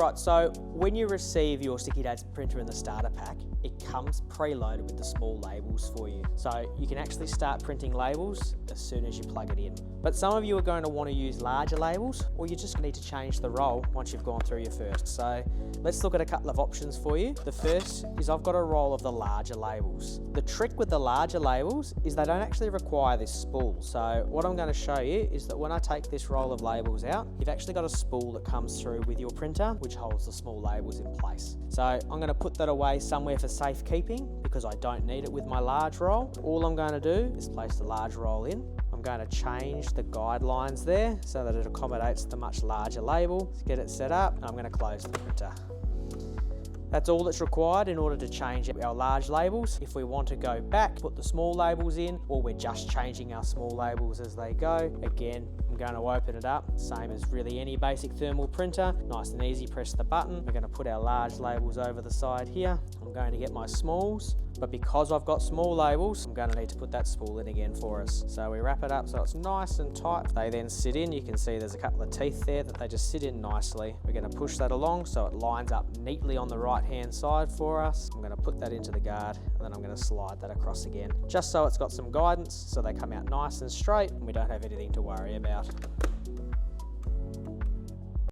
Alright, so when you receive your Sticky Dates printer in the starter pack, it comes preloaded with the small labels for you. So you can actually start printing labels as soon as you plug it in. But some of you are going to want to use larger labels, or you just need to change the roll once you've gone through your first. So let's look at a couple of options for you. The first is I've got a roll of the larger labels. The trick with the larger labels is they don't actually require this spool. So what I'm going to show you is that when I take this roll of labels out, you've actually got a spool that comes through with your printer, which holds the small labels in place. So I'm going to put that away somewhere for safekeeping because I don't need it with my large roll. All I'm going to do is place the large roll in. I'm going to change the guidelines there so that it accommodates the much larger label. Let's get it set up, and I'm going to close the printer. That's all that's required in order to change our large labels. If we want to go back, put the small labels in, or we're just changing our small labels as they go. Again, I'm going to open it up, same as really any basic thermal printer. Nice and easy, press the button. We're going to put our large labels over the side here. I'm going to get my smalls, but because I've got small labels, I'm going to need to put that spool in again for us. So we wrap it up so it's nice and tight. They then sit in. You can see there's a couple of teeth there that they just sit in nicely. We're going to push that along so it lines up neatly on the right hand side for us. I'm going to put that into the guard, and then I'm going to slide that across again, just so it's got some guidance so they come out nice and straight and we don't have anything to worry about.